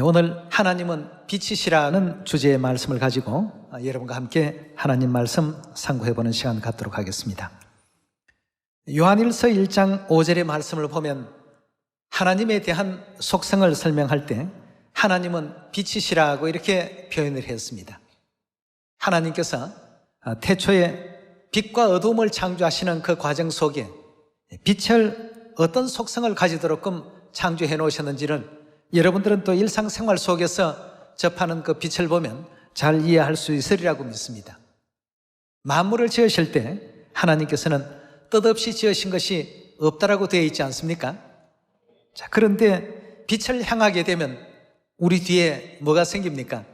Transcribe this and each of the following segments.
오늘 하나님은 빛이시라는 주제의 말씀을 가지고 여러분과 함께 하나님 말씀 상고해보는 시간 갖도록 하겠습니다. 요한일서 1장 5절의 말씀을 보면 하나님에 대한 속성을 설명할 때 하나님은 빛이시라고 이렇게 표현을 했습니다. 하나님께서 태초에 빛과 어두움을 창조하시는 그 과정 속에 빛을 어떤 속성을 가지도록끔 창조해 놓으셨는지를 여러분들은 또 일상생활 속에서 접하는 그 빛을 보면 잘 이해할 수 있으리라고 믿습니다. 만물을 지으실 때 하나님께서는 뜻없이 지으신 것이 없다라고 되어 있지 않습니까? 자, 그런데 빛을 향하게 되면 우리 뒤에 뭐가 생깁니까?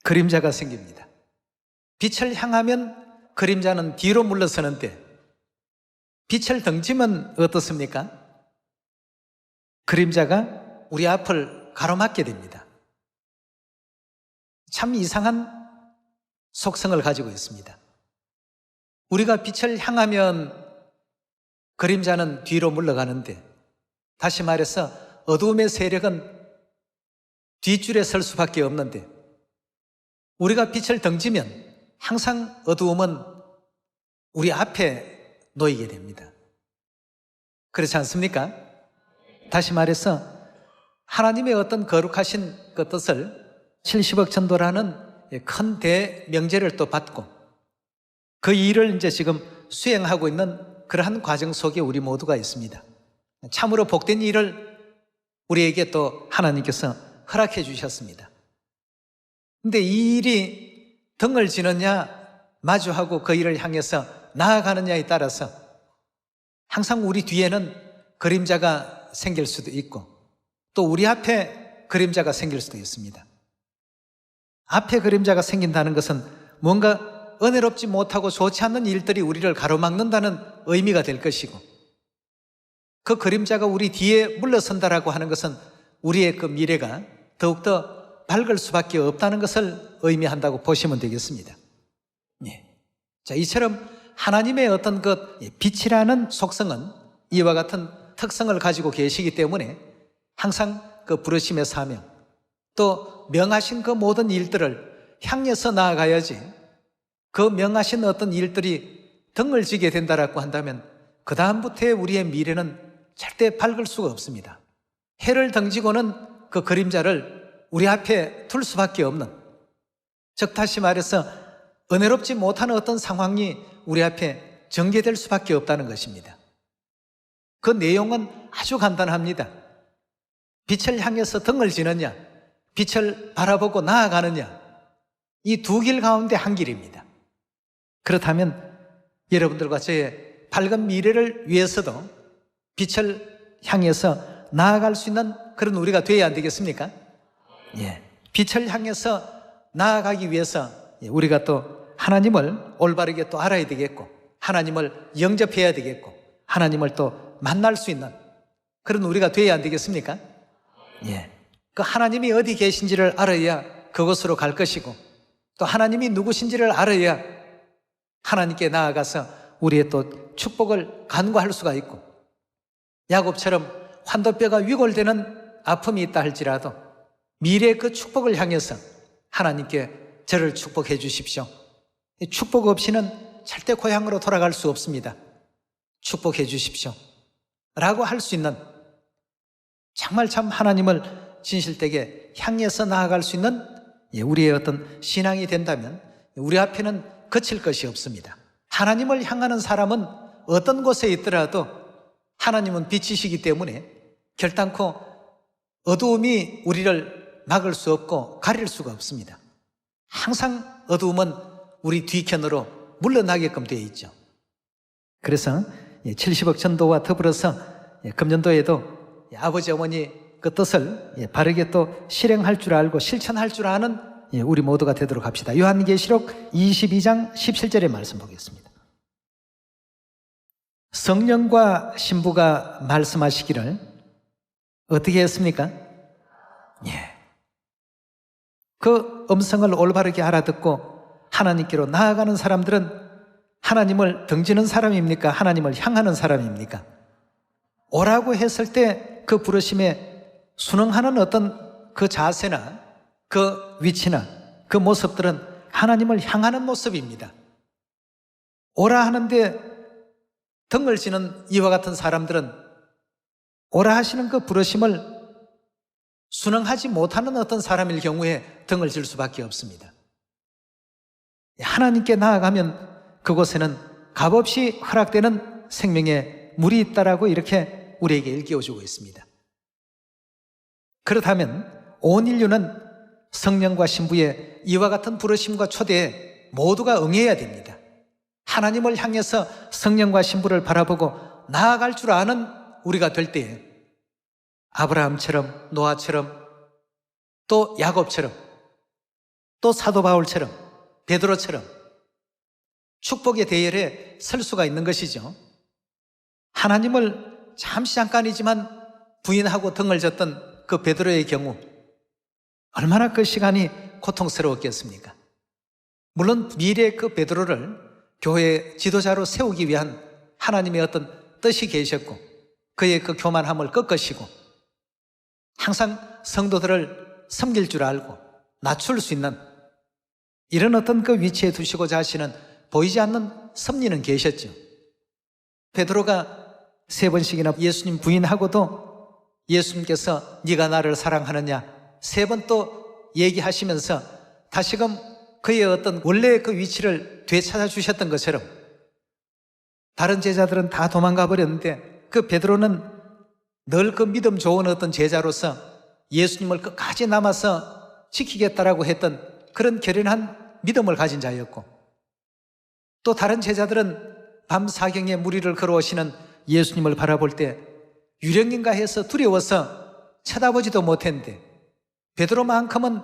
그림자가 생깁니다. 빛을 향하면 그림자는 뒤로 물러서는데 빛을 등지면 어떻습니까? 그림자가 우리 앞을 가로막게 됩니다. 참 이상한 속성을 가지고 있습니다. 우리가 빛을 향하면 그림자는 뒤로 물러가는데, 다시 말해서 어두움의 세력은 뒷줄에 설 수밖에 없는데, 우리가 빛을 등지면 항상 어두움은 우리 앞에 놓이게 됩니다. 그렇지 않습니까? 다시 말해서 하나님의 어떤 거룩하신 그 뜻을 70억 천도라는 큰 대명제를 또 받고 그 일을 이제 지금 수행하고 있는 그러한 과정 속에 우리 모두가 있습니다. 참으로 복된 일을 우리에게 또 하나님께서 허락해 주셨습니다. 근데 이 일이 등을 지느냐 마주하고 그 일을 향해서 나아가느냐에 따라서 항상 우리 뒤에는 그림자가 생길 수도 있고 또 우리 앞에 그림자가 생길 수도 있습니다. 앞에 그림자가 생긴다는 것은 뭔가 은혜롭지 못하고 좋지 않는 일들이 우리를 가로막는다는 의미가 될 것이고, 그 그림자가 우리 뒤에 물러선다라고 하는 것은 우리의 그 미래가 더욱더 밝을 수밖에 없다는 것을 의미한다고 보시면 되겠습니다. 자, 이처럼 하나님의 어떤 그 빛이라는 속성은 이와 같은 특성을 가지고 계시기 때문에 항상 그 부르심의 사명, 또 명하신 그 모든 일들을 향해서 나아가야지, 그 명하신 어떤 일들이 등을 지게 된다라고 한다면 그 다음부터의 우리의 미래는 절대 밝을 수가 없습니다. 해를 등지고는 그 그림자를 우리 앞에 둘 수밖에 없는, 즉 다시 말해서 은혜롭지 못한 어떤 상황이 우리 앞에 전개될 수밖에 없다는 것입니다. 그 내용은 아주 간단합니다. 빛을 향해서 등을 지느냐, 빛을 바라보고 나아가느냐, 이 두 길 가운데 한 길입니다. 그렇다면 여러분들과 저의 밝은 미래를 위해서도 빛을 향해서 나아갈 수 있는 그런 우리가 되어야 안 되겠습니까? 빛을 향해서 나아가기 위해서 우리가 또 하나님을 올바르게 또 알아야 되겠고, 하나님을 영접해야 되겠고, 하나님을 또 만날 수 있는 그런 우리가 되어야 안 되겠습니까? 그 하나님이 어디 계신지를 알아야 그곳으로 갈 것이고, 또 하나님이 누구신지를 알아야 하나님께 나아가서 우리의 또 축복을 간구할 수가 있고, 야곱처럼 환도뼈가 위골되는 아픔이 있다 할지라도 미래의 그 축복을 향해서 하나님께 저를 축복해 주십시오, 축복 없이는 절대 고향으로 돌아갈 수 없습니다, 축복해 주십시오 라고 할 수 있는, 정말 참 하나님을 진실되게 향해서 나아갈 수 있는 우리의 어떤 신앙이 된다면 우리 앞에는 그칠 것이 없습니다. 하나님을 향하는 사람은 어떤 곳에 있더라도 하나님은 빛이시기 때문에 결단코 어두움이 우리를 막을 수 없고 가릴 수가 없습니다. 항상 어두움은 우리 뒤편으로 물러나게끔 되어 있죠. 그래서 70억 전도와 더불어서 금년도에도 아버지 어머니 그 뜻을 바르게 또 실행할 줄 알고 실천할 줄 아는 우리 모두가 되도록 합시다. 요한계시록 22장 17절의 말씀 보겠습니다. 성령과 신부가 말씀하시기를 어떻게 했습니까? 그 음성을 올바르게 알아듣고 하나님께로 나아가는 사람들은 하나님을 등지는 사람입니까? 하나님을 향하는 사람입니까? 오라고 했을 때 그 부르심에 순응하는 어떤 그 자세나 그 위치나 그 모습들은 하나님을 향하는 모습입니다. 오라 하는데 등을 지는 이와 같은 사람들은 오라 하시는 그 부르심을 순응하지 못하는 어떤 사람일 경우에 등을 질 수밖에 없습니다. 하나님께 나아가면 그곳에는 값없이 허락되는 생명의 물이 있다라고 이렇게 우리에게 일깨워주고 있습니다. 그렇다면 온 인류는 성령과 신부의 이와 같은 부르심과 초대에 모두가 응해야 됩니다. 하나님을 향해서 성령과 신부를 바라보고 나아갈 줄 아는 우리가 될 때에 아브라함처럼, 노아처럼, 또 야곱처럼, 또 사도 바울처럼, 베드로처럼 축복의 대열에 설 수가 있는 것이죠. 하나님을 잠깐이지만 부인하고 등을 졌던 그 베드로의 경우 얼마나 그 시간이 고통스러웠겠습니까? 물론 미래의 그 베드로를 교회의 지도자로 세우기 위한 하나님의 어떤 뜻이 계셨고 그의 그 교만함을 꺾으시고 항상 성도들을 섬길 줄 알고 낮출 수 있는 이런 어떤 그 위치에 두시고자 하시는 보이지 않는 섭리는 계셨죠. 베드로가 3번씩이나 예수님 부인하고도 예수님께서 네가 나를 사랑하느냐 3번 또 얘기하시면서 다시금 그의 어떤 원래의 그 위치를 되찾아 주셨던 것처럼 다른 제자들은 다 도망가 버렸는데 그 베드로는 늘 그 믿음 좋은 어떤 제자로서 예수님을 끝까지 남아서 지키겠다라고 했던 그런 결연한 믿음을 가진 자였고 또 다른 제자들은 밤 사경에 무리를 걸어오시는 예수님을 바라볼 때 유령인가 해서 두려워서 쳐다보지도 못했는데 베드로만큼은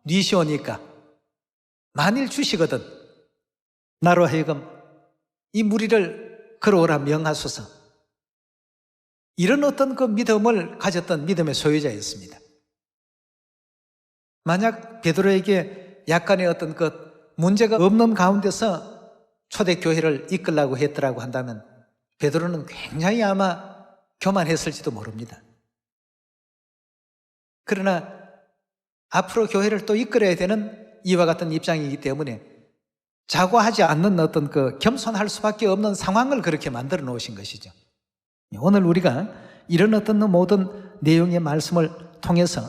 뉘시오니까 만일 주시거든 나로 하여금 이 무리를 걸어오라 명하소서. 이런 어떤 그 믿음을 가졌던 믿음의 소유자였습니다. 만약 베드로에게 약간의 어떤 그 문제가 없는 가운데서 초대교회를 이끌라고 했더라고 한다면 베드로는 굉장히 아마 교만했을지도 모릅니다. 그러나 앞으로 교회를 또 이끌어야 되는 이와 같은 입장이기 때문에 자고하지 않는 어떤 그 겸손할 수밖에 없는 상황을 그렇게 만들어 놓으신 것이죠. 오늘 우리가 이런 어떤 모든 내용의 말씀을 통해서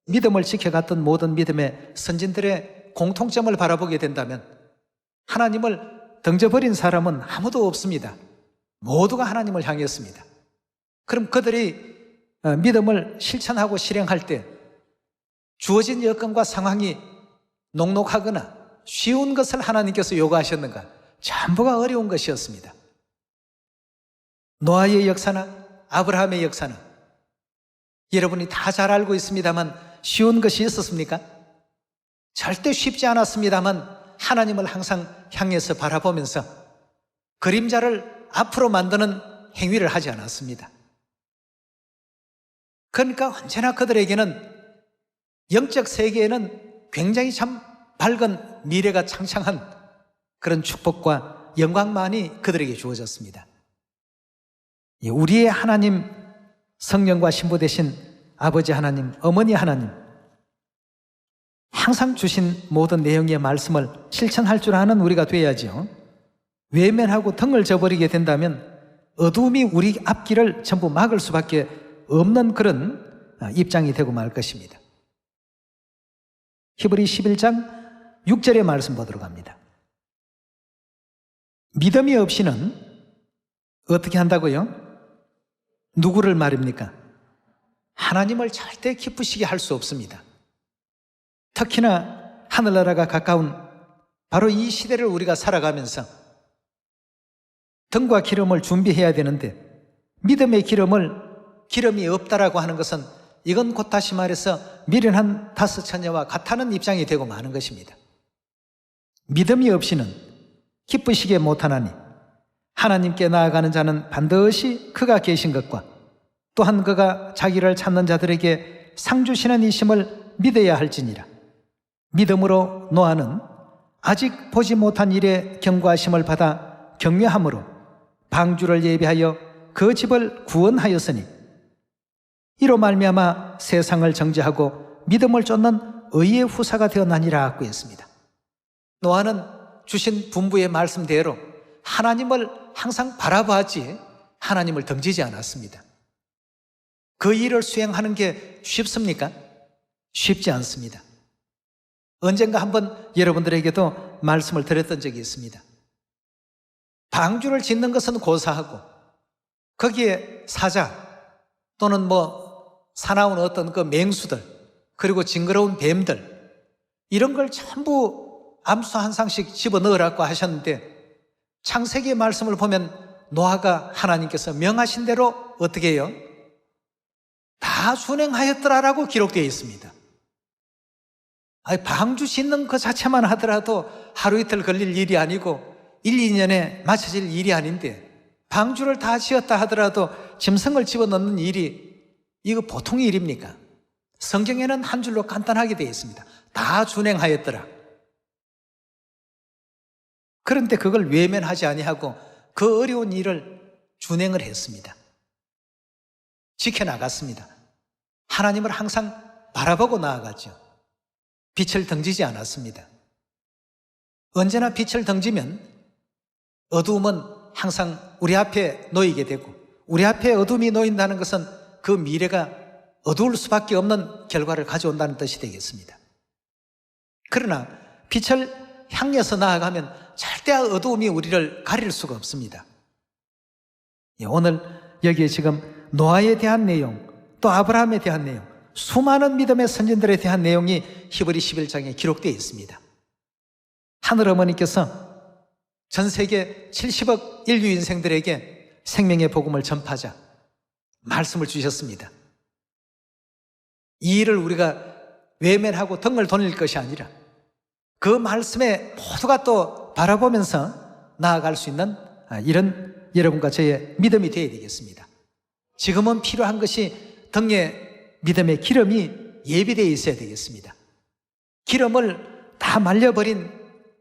믿음을 지켜갔던 모든 믿음의 선진들의 공통점을 바라보게 된다면 하나님을 던져버린 사람은 아무도 없습니다. 모두가 하나님을 향했습니다. 그럼 그들이 믿음을 실천하고 실행할 때 주어진 여건과 상황이 녹록하거나 쉬운 것을 하나님께서 요구하셨는가? 전부가 어려운 것이었습니다. 노아의 역사나 아브라함의 역사나 여러분이 다 잘 알고 있습니다만 쉬운 것이 있었습니까? 절대 쉽지 않았습니다만 하나님을 항상 향해서 바라보면서 그림자를 앞으로 만드는 행위를 하지 않았습니다. 그러니까 언제나 그들에게는 영적 세계에는 굉장히 참 밝은 미래가 창창한 그런 축복과 영광만이 그들에게 주어졌습니다. 우리의 하나님, 성령과 신부 되신 아버지 하나님, 어머니 하나님, 항상 주신 모든 내용의 말씀을 실천할 줄 아는 우리가 돼야죠. 외면하고 등을 져버리게 된다면 어두움이 우리 앞길을 전부 막을 수밖에 없는 그런 입장이 되고 말 것입니다. 히브리 11장 6절의 말씀 보도록 합니다. 믿음이 없이는 어떻게 한다고요? 누구를 말입니까? 하나님을 절대 기쁘시게 할 수 없습니다. 특히나 하늘나라가 가까운 바로 이 시대를 우리가 살아가면서 등과 기름을 준비해야 되는데 믿음의 기름이 없다라고 하는 것은 이건 곧 다시 말해서 미련한 다섯 처녀와 같다는 입장이 되고 마는 것입니다. 믿음이 없이는 기쁘시게 못하나니 하나님께 나아가는 자는 반드시 그가 계신 것과 또한 그가 자기를 찾는 자들에게 상 주시는 이심을 믿어야 할지니라. 믿음으로 노아는 아직 보지 못한 일에 경고하심을 받아 경외함으로 방주를 예비하여 그 집을 구원하였으니 이로 말미암아 세상을 정죄하고 믿음을 쫓는 의의 후사가 되었나니라고 했습니다. 노아는 주신 분부의 말씀대로 하나님을 항상 바라보았지 하나님을 등지지 않았습니다. 그 일을 수행하는 게 쉽습니까? 쉽지 않습니다. 언젠가 한번 여러분들에게도 말씀을 드렸던 적이 있습니다. 방주를 짓는 것은 고사하고 거기에 사자 또는 사나운 어떤 그 맹수들 그리고 징그러운 뱀들 이런 걸 전부 암수 한 상씩 집어넣으라고 하셨는데 창세기의 말씀을 보면 노아가 하나님께서 명하신 대로 어떻게 해요? 다 순행하였더라라고 기록되어 있습니다. 방주 짓는 그 자체만 하더라도 하루 이틀 걸릴 일이 아니고 1, 2년에 마쳐질 일이 아닌데 방주를 다 지었다 하더라도 짐승을 집어넣는 일이 이거 보통 일입니까? 성경에는 한 줄로 간단하게 되어 있습니다. 다 준행하였더라. 그런데 그걸 외면하지 아니하고 그 어려운 일을 준행을 했습니다. 지켜나갔습니다. 하나님을 항상 바라보고 나아갔죠. 빛을 등지지 않았습니다. 언제나 빛을 등지면 어두움은 항상 우리 앞에 놓이게 되고 우리 앞에 어둠이 놓인다는 것은 그 미래가 어두울 수밖에 없는 결과를 가져온다는 뜻이 되겠습니다. 그러나 빛을 향해서 나아가면 절대 어두움이 우리를 가릴 수가 없습니다. 오늘 여기에 지금 노아에 대한 내용 또 아브라함에 대한 내용 수많은 믿음의 선진들에 대한 내용이 히브리 11장에 기록되어 있습니다. 하늘어머니께서 전 세계 70억 인류 인생들에게 생명의 복음을 전파하자 말씀을 주셨습니다. 이 일을 우리가 외면하고 등을 돌릴 것이 아니라 그 말씀에 모두가 또 바라보면서 나아갈 수 있는 이런 여러분과 저의 믿음이 되어야 되겠습니다. 지금은 필요한 것이 등에 믿음의 기름이 예비되어 있어야 되겠습니다. 기름을 다 말려버린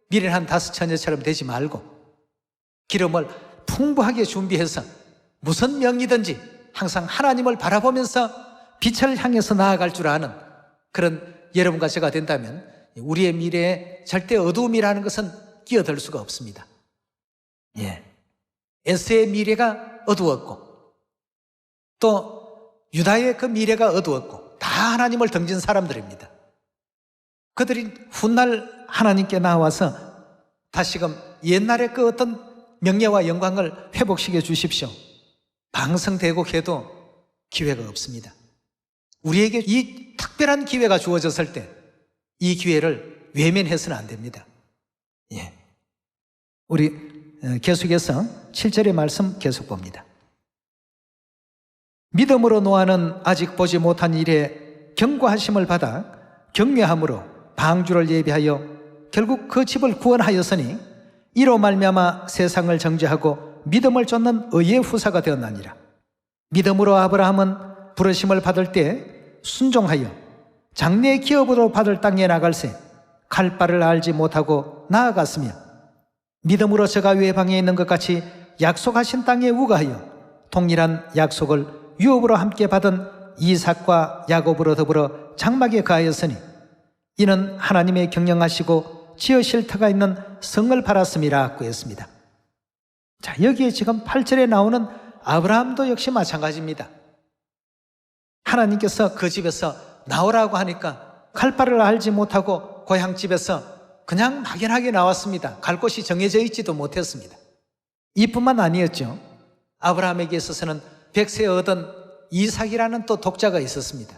미련한 다섯 처녀처럼 되지 말고 기름을 풍부하게 준비해서 무슨 명이든지 항상 하나님을 바라보면서 빛을 향해서 나아갈 줄 아는 그런 여러분과 제가 된다면 우리의 미래에 절대 어두움이라는 것은 끼어들 수가 없습니다. 에스의 미래가 어두웠고 또 유다의 그 미래가 어두웠고 다 하나님을 등진 사람들입니다. 그들이 훗날 하나님께 나와서 다시금 옛날의 그 어떤 명예와 영광을 회복시켜 주십시오. 방성대곡해도 기회가 없습니다. 우리에게 이 특별한 기회가 주어졌을 때 이 기회를 외면해서는 안 됩니다. 우리 계속해서 7절의 말씀 계속 봅니다. 믿음으로 노아는 아직 보지 못한 일에 경고하심을 받아 경외함으로 방주를 예비하여 결국 그 집을 구원하였으니 이로 말미암아 세상을 정죄하고 믿음을 쫓는 의의 후사가 되었나니라. 믿음으로 아브라함은 부르심을 받을 때 순종하여 장래의 기업으로 받을 땅에 나갈새 갈 바를 알지 못하고 나아갔으며 믿음으로 저가 외방에 있는 것 같이 약속하신 땅에 우거하여 동일한 약속을 유업으로 함께 받은 이삭과 야곱으로 더불어 장막에 가하였으니 이는 하나님의 경영하시고 지으실 터가 있는 성을 바랐음이라고 했습니다. 자, 여기에 지금 8절에 나오는 아브라함도 역시 마찬가지입니다. 하나님께서 그 집에서 나오라고 하니까 갈 바를 알지 못하고 고향집에서 그냥 막연하게 나왔습니다. 갈 곳이 정해져 있지도 못했습니다. 이뿐만 아니었죠. 아브라함에게 있어서는 백세 얻은 이삭이라는 또 독자가 있었습니다.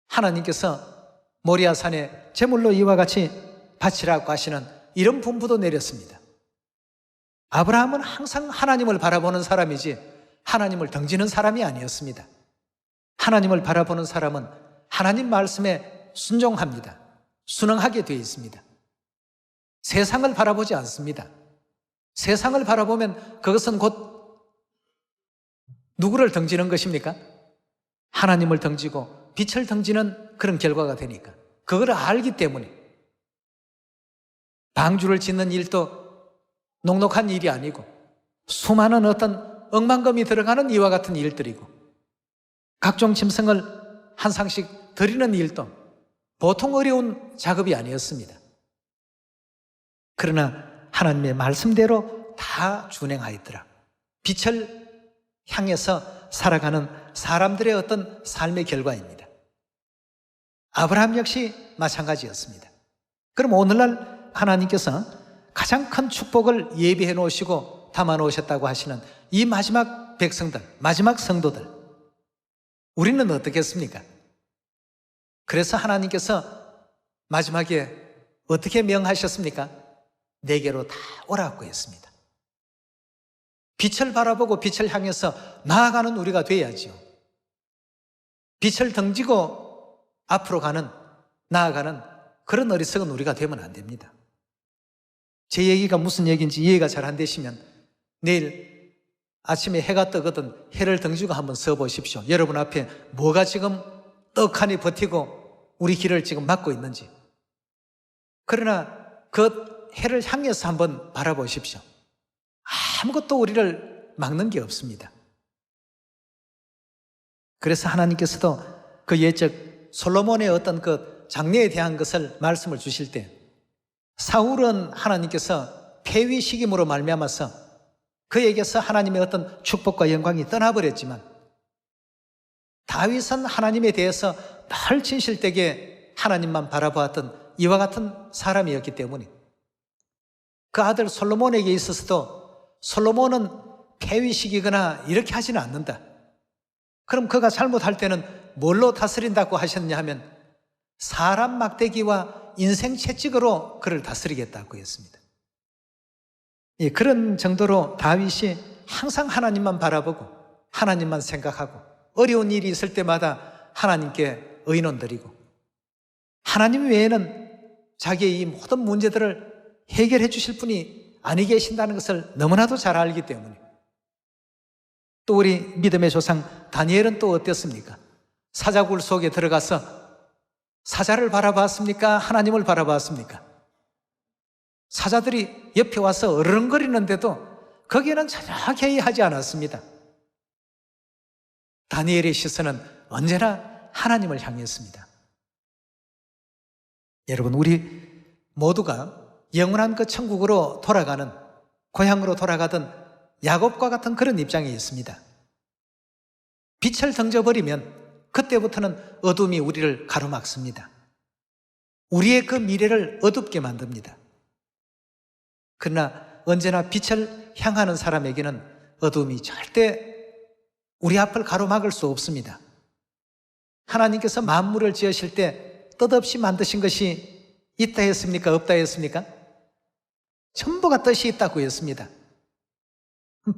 하나님께서 모리아산에 제물로 이와 같이 바치라고 하시는 이런 분부도 내렸습니다. 아브라함은 항상 하나님을 바라보는 사람이지 하나님을 등지는 사람이 아니었습니다. 하나님을 바라보는 사람은 하나님 말씀에 순종합니다. 순응하게 되어 있습니다. 세상을 바라보지 않습니다. 세상을 바라보면 그것은 곧 누구를 등지는 것입니까? 하나님을 등지고 빛을 등지는 그런 결과가 되니까 그걸 알기 때문에 방주를 짓는 일도 녹록한 일이 아니고 수많은 어떤 억만금이 들어가는 이와 같은 일들이고 각종 짐승을 한 상씩 드리는 일도 보통 어려운 작업이 아니었습니다. 그러나 하나님의 말씀대로 다 준행하였더라. 빛을 향해서 살아가는 사람들의 어떤 삶의 결과입니다. 아브라함 역시 마찬가지였습니다. 그럼 오늘날 하나님께서 가장 큰 축복을 예비해 놓으시고 담아 놓으셨다고 하시는 이 마지막 백성들, 마지막 성도들, 우리는 어떻겠습니까? 그래서 하나님께서 마지막에 어떻게 명하셨습니까? 내게로 다 오라고 했습니다. 빛을 바라보고 빛을 향해서 나아가는 우리가 돼야지요. 빛을 등지고 앞으로 나아가는 그런 어리석은 우리가 되면 안 됩니다. 제 얘기가 무슨 얘기인지 이해가 잘 안 되시면 내일 아침에 해가 뜨거든 해를 등지고 한번 서 보십시오. 여러분 앞에 뭐가 지금 떡하니 버티고 우리 길을 지금 막고 있는지. 그러나 그 해를 향해서 한번 바라보십시오. 아무것도 우리를 막는 게 없습니다. 그래서 하나님께서도 그 옛적 솔로몬의 어떤 그 장래에 대한 것을 말씀을 주실 때 사울은 하나님께서 폐위시킴으로 말미암아서 그에게서 하나님의 어떤 축복과 영광이 떠나버렸지만 다윗은 하나님에 대해서 늘 진실되게 하나님만 바라보았던 이와 같은 사람이었기 때문에 그 아들 솔로몬에게 있어서도 솔로몬은 폐위시키거나 이렇게 하지는 않는다. 그럼 그가 잘못할 때는 뭘로 다스린다고 하셨냐 하면 사람 막대기와 인생 채찍으로 그를 다스리겠다고 했습니다. 예, 그런 정도로 다윗이 항상 하나님만 바라보고 하나님만 생각하고 어려운 일이 있을 때마다 하나님께 의논 드리고 하나님 외에는 자기의 이 모든 문제들을 해결해 주실 분이 아니 계신다는 것을 너무나도 잘 알기 때문에 또 우리 믿음의 조상 다니엘은 또 어땠습니까? 사자굴 속에 들어가서 사자를 바라봤습니까? 하나님을 바라봤습니까? 사자들이 옆에 와서 어르렁거리는데도 거기에는 전혀 개의하지 않았습니다. 다니엘의 시선은 언제나 하나님을 향했습니다. 여러분, 우리 모두가 영원한 그 천국으로 돌아가는, 고향으로 돌아가던 야곱과 같은 그런 입장에 있습니다. 빛을 던져버리면 그때부터는 어둠이 우리를 가로막습니다. 우리의 그 미래를 어둡게 만듭니다. 그러나 언제나 빛을 향하는 사람에게는 어둠이 절대 우리 앞을 가로막을 수 없습니다. 하나님께서 만물을 지으실 때 뜻없이 만드신 것이 있다 했습니까? 없다 했습니까? 전부가 뜻이 있다고 했습니다.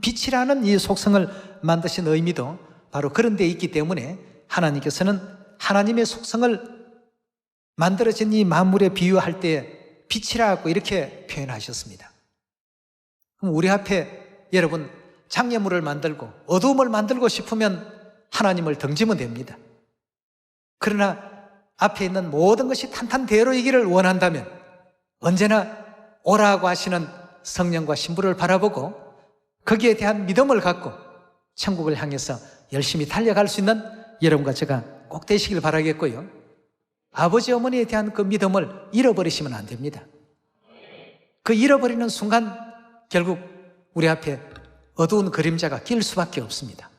빛이라는 이 속성을 만드신 의미도 바로 그런 데 있기 때문에 하나님께서는 하나님의 속성을 만들어진 이 만물에 비유할 때 빛이라고 이렇게 표현하셨습니다. 그럼 우리 앞에 여러분 장애물을 만들고 어두움을 만들고 싶으면 하나님을 등지면 됩니다. 그러나 앞에 있는 모든 것이 탄탄대로이기를 원한다면 언제나 오라고 하시는 성령과 신부를 바라보고 거기에 대한 믿음을 갖고 천국을 향해서 열심히 달려갈 수 있는 여러분과 제가 꼭 되시길 바라겠고요. 아버지 어머니에 대한 그 믿음을 잃어버리시면 안 됩니다. 그 잃어버리는 순간 결국 우리 앞에 어두운 그림자가 낄 수밖에 없습니다.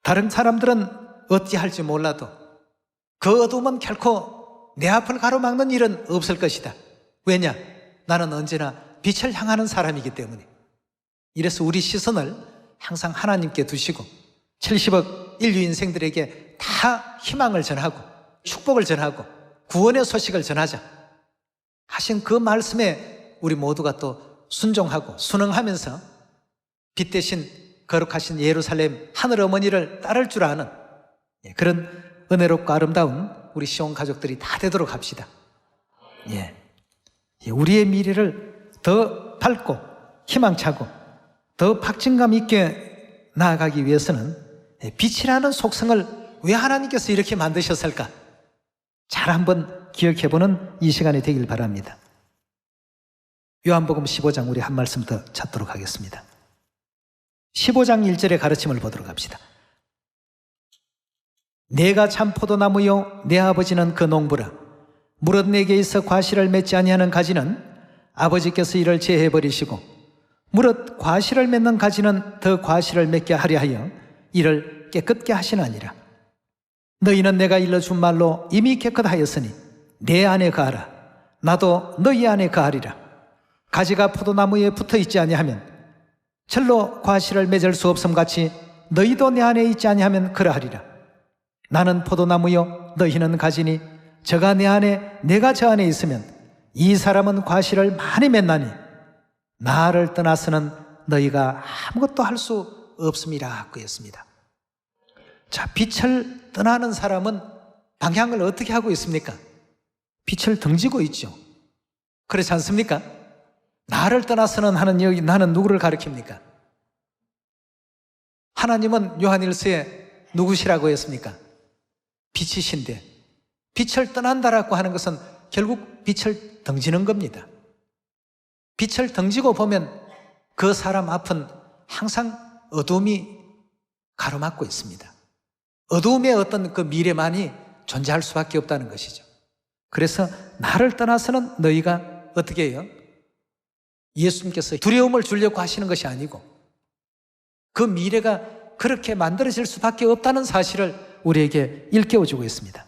다른 사람들은 어찌할지 몰라도 그 어두움은 결코 내 앞을 가로막는 일은 없을 것이다. 왜냐? 나는 언제나 빛을 향하는 사람이기 때문에. 이래서 우리 시선을 항상 하나님께 두시고 70억 인류 인생들에게 다 희망을 전하고 축복을 전하고 구원의 소식을 전하자 하신 그 말씀에 우리 모두가 또 순종하고 순응하면서 빛 대신 거룩하신 예루살렘 하늘 어머니를 따를 줄 아는 그런 은혜롭고 아름다운 우리 시온 가족들이 다 되도록 합시다. 우리의 미래를 더 밝고 희망차고 더 박진감 있게 나아가기 위해서는 빛이라는 속성을 왜 하나님께서 이렇게 만드셨을까? 잘 한번 기억해보는 이 시간이 되길 바랍니다. 요한복음 15장 우리 한 말씀 더 찾도록 하겠습니다. 15장 1절의 가르침을 보도록 합시다. 내가 참 포도나무요 내 아버지는 그 농부라. 무릇 내게 있어 과실을 맺지 아니하는 가지는 아버지께서 이를 제해버리시고 무릇 과실을 맺는 가지는 더 과실을 맺게 하려 하여 이를 깨끗게 하시나니라. 너희는 내가 일러준 말로 이미 깨끗하였으니 내 안에 거하라. 나도 너희 안에 거하리라. 가지가 포도나무에 붙어있지 아니하면 절로 과실을 맺을 수 없음 같이 너희도 내 안에 있지 아니하면 그러하리라. 나는 포도나무요 너희는 가지니 저가 내 안에 내가 저 안에 있으면 이 사람은 과실을 많이 맺나니 나를 떠나서는 너희가 아무것도 할 수 없음이라 그랬습니다. 자, 빛을 떠나는 사람은 방향을 어떻게 하고 있습니까? 빛을 등지고 있죠. 그렇지 않습니까? 나를 떠나서는 하는 여기 나는 누구를 가리킵니까? 하나님은 요한일서에 누구시라고 했습니까? 빛이신데 빛을 떠난다라고 하는 것은 결국 빛을 등지는 겁니다. 빛을 등지고 보면 그 사람 앞은 항상 어둠이 가로막고 있습니다. 어둠의 어떤 그 미래만이 존재할 수밖에 없다는 것이죠. 그래서 나를 떠나서는 너희가 어떻게 해요? 예수님께서 두려움을 주려고 하시는 것이 아니고 그 미래가 그렇게 만들어질 수밖에 없다는 사실을 우리에게 일깨워주고 있습니다.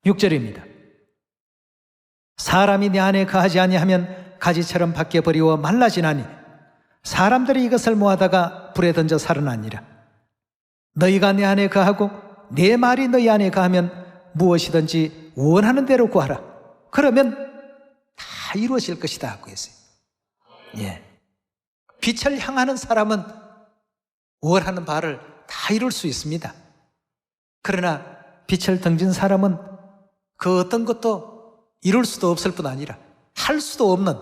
6절입니다. 사람이 내 안에 거하지 아니하면 가지처럼 밖에 버리워 말라지나니 사람들이 이것을 모아다가 불에 던져 살아나니라. 너희가 내 안에 거하고 내 말이 너희 안에 거하면 무엇이든지 원하는 대로 구하라. 그러면 다 이루어질 것이다 하고 했어요. 예. 빛을 향하는 사람은 원하는 바를 다 이룰 수 있습니다. 그러나 빛을 등진 사람은 그 어떤 것도 이룰 수도 없을 뿐 아니라 할 수도 없는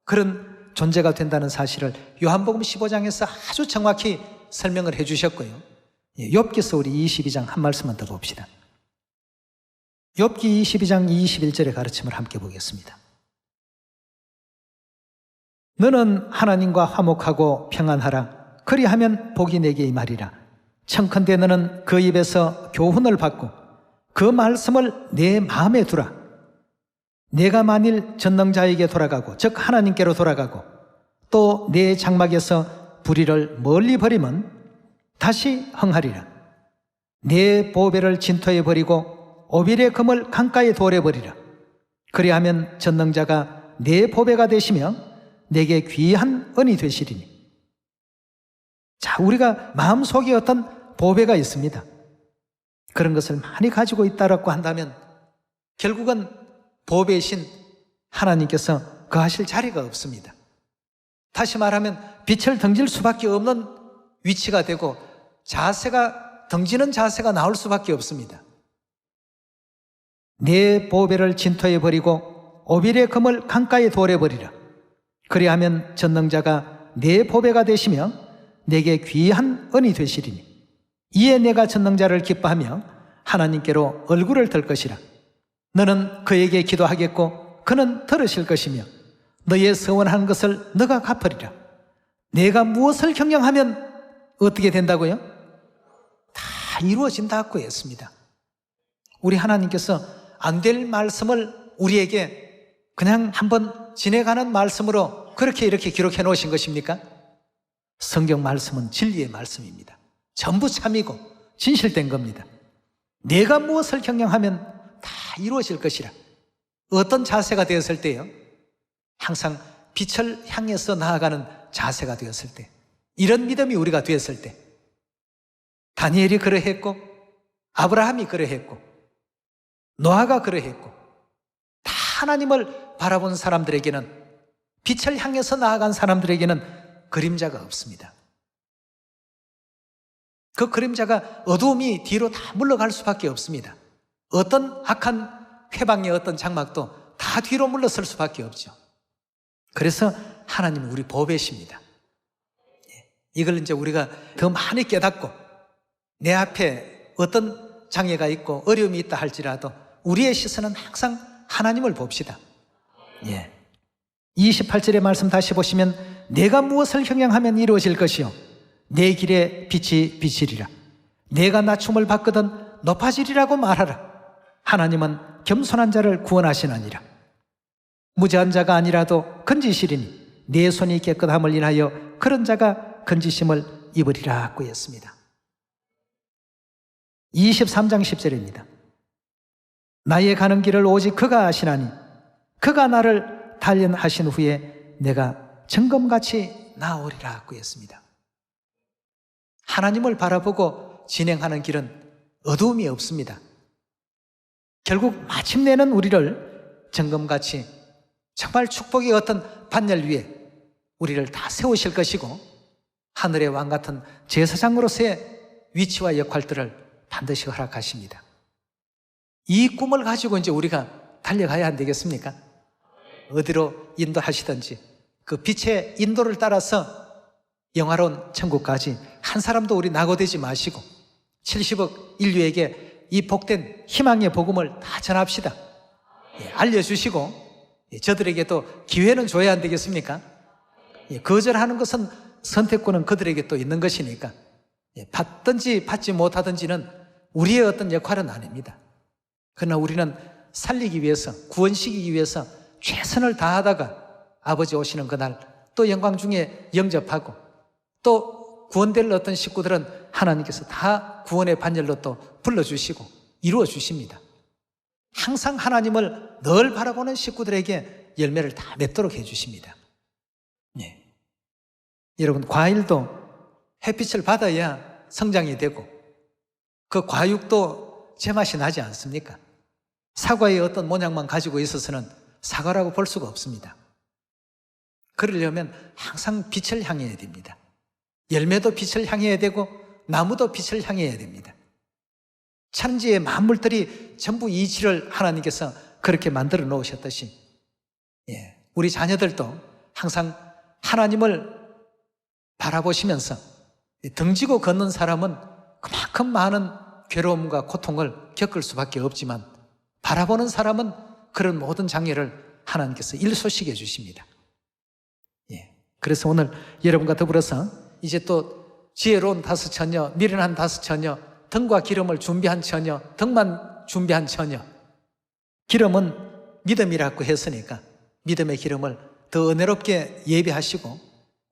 그런 존재가 된다는 사실을 요한복음 15장에서 아주 정확히 설명을 해 주셨고요. 욥기서 우리 22장 한 말씀만 더 봅시다. 욥기 22장 21절의 가르침을 함께 보겠습니다. 너는 하나님과 화목하고 평안하라. 그리하면 복이 내게 임하리라. 청컨대 너는 그 입에서 교훈을 받고 그 말씀을 내 마음에 두라. 내가 만일 전능자에게 돌아가고 즉 하나님께로 돌아가고 또 내 장막에서 불의를 멀리 버리면 다시 흥하리라. 내 보배를 진토에 버리고 오빌의 금을 강가에 돌에 버리라. 그리하면 전능자가 내 보배가 되시며 내게 귀한 은이 되시리니. 자, 우리가 마음속에 어떤 보배가 있습니다. 그런 것을 많이 가지고 있다라고 한다면 결국은 보배이신 하나님께서 거하실 자리가 없습니다. 다시 말하면 빛을 등질 수밖에 없는 위치가 되고 자세가 등지는 자세가 나올 수밖에 없습니다. 내 보배를 진토에 버리고 오빌의 금을 강가에 돌에 버리라. 그리하면 전능자가 내 보배가 되시며 내게 귀한 은이 되시리니 이에 내가 전능자를 기뻐하며 하나님께로 얼굴을 들 것이라. 너는 그에게 기도하겠고 그는 들으실 것이며 너의 서원한 것을 너가 갚으리라. 내가 무엇을 경영하면 어떻게 된다고요? 다 이루어진다고 했습니다. 우리 하나님께서 안 될 말씀을 우리에게 그냥 한번 지내가는 말씀으로 그렇게 이렇게 기록해 놓으신 것입니까? 성경 말씀은 진리의 말씀입니다. 전부 참이고 진실된 겁니다. 내가 무엇을 경영하면 다 이루어질 것이라. 어떤 자세가 되었을 때요? 항상 빛을 향해서 나아가는 자세가 되었을 때, 이런 믿음이 우리가 되었을 때, 다니엘이 그러했고 아브라함이 그러했고 노아가 그러했고 다 하나님을 바라본 사람들에게는, 빛을 향해서 나아간 사람들에게는 그림자가 없습니다. 그 그림자가 어두움이 뒤로 다 물러갈 수밖에 없습니다. 어떤 악한 회방의 어떤 장막도 다 뒤로 물러설 수밖에 없죠. 그래서 하나님은 우리 보배십니다. 이걸 이제 우리가 더 많이 깨닫고 내 앞에 어떤 장애가 있고 어려움이 있다 할지라도 우리의 시선은 항상 하나님을 봅시다. 28절의 말씀 다시 보시면 내가 무엇을 형량하면 이루어질 것이요 내 길에 빛이 비치리라. 내가 낮춤을 받거든 높아지리라고 말하라. 하나님은 겸손한 자를 구원하시느니라. 무죄한 자가 아니라도 건지시리니 내 손이 깨끗함을 인하여 그런 자가 건지심을 입으리라 고했습니다. 23장 10절입니다. 나의 가는 길을 오직 그가 아시나니 그가 나를 단련하신 후에 내가 점검같이 나오리라 고했습니다. 하나님을 바라보고 진행하는 길은 어두움이 없습니다. 결국 마침내는 우리를 점검같이 정말 축복의 어떤 반열 위에 우리를 다 세우실 것이고 하늘의 왕 같은 제사장으로서의 위치와 역할들을 반드시 허락하십니다. 이 꿈을 가지고 이제 우리가 달려가야 안 되겠습니까? 어디로 인도하시든지 그 빛의 인도를 따라서 영화로운 천국까지 한 사람도 우리 낙오되지 마시고 70억 인류에게 이 복된 희망의 복음을 다 전합시다. 알려주시고 저들에게도 기회는 줘야 안 되겠습니까? 거절하는 것은 선택권은 그들에게 또 있는 것이니까 받든지 받지 못하든지는 우리의 어떤 역할은 아닙니다. 그러나 우리는 살리기 위해서, 구원시키기 위해서 최선을 다하다가 아버지 오시는 그날 또 영광 중에 영접하고 또 구원될 어떤 식구들은 하나님께서 다 구원의 반열로 또 불러주시고 이루어주십니다. 항상 하나님을 늘 바라보는 식구들에게 열매를 다 맺도록 해주십니다. 여러분, 과일도 햇빛을 받아야 성장이 되고 그 과육도 제맛이 나지 않습니까? 사과의 어떤 모양만 가지고 있어서는 사과라고 볼 수가 없습니다. 그러려면 항상 빛을 향해야 됩니다. 열매도 빛을 향해야 되고 나무도 빛을 향해야 됩니다. 천지의 만물들이 전부 이치를 하나님께서 그렇게 만들어 놓으셨듯이 우리 자녀들도 항상 하나님을 바라보시면서 등지고 걷는 사람은 그만큼 많은 괴로움과 고통을 겪을 수밖에 없지만 바라보는 사람은 그런 모든 장애를 하나님께서 일소시게 주십니다. 그래서 오늘 여러분과 더불어서 이제 또 지혜로운 다섯 처녀, 미련한 다섯 처녀, 등과 기름을 준비한 처녀, 등만 준비한 처녀. 기름은 믿음이라고 했으니까 믿음의 기름을 더 은혜롭게 예비하시고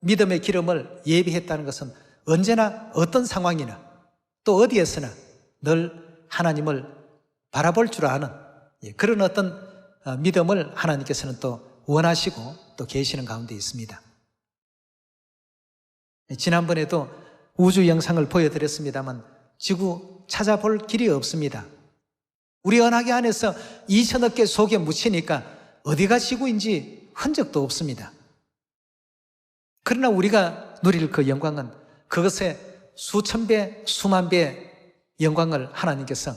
믿음의 기름을 예비했다는 것은 언제나 어떤 상황이나 또 어디에서나 늘 하나님을 바라볼 줄 아는 그런 어떤 믿음을 하나님께서는 또 원하시고 또 계시는 가운데 있습니다. 지난번에도 우주 영상을 보여드렸습니다만 지구 찾아볼 길이 없습니다. 우리 은하계 안에서 2천억 개 속에 묻히니까 어디가 지구인지 흔적도 없습니다. 그러나 우리가 누릴 그 영광은 그것의 수천 배, 수만 배의 영광을 하나님께서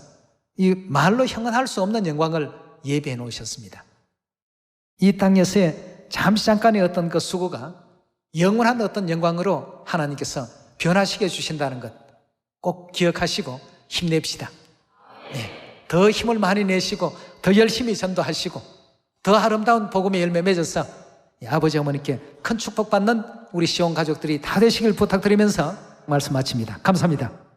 이 말로 형언할 수 없는 영광을 예비해 놓으셨습니다. 이 땅에서의 잠깐의 어떤 그 수고가 영원한 어떤 영광으로 하나님께서 변화시켜 주신다는 것 꼭 기억하시고 힘냅시다. 더 힘을 많이 내시고 더 열심히 전도하시고 더 아름다운 복음의 열매 맺어서 아버지 어머니께 큰 축복받는 우리 시온 가족들이 다 되시길 부탁드리면서 말씀 마칩니다. 감사합니다.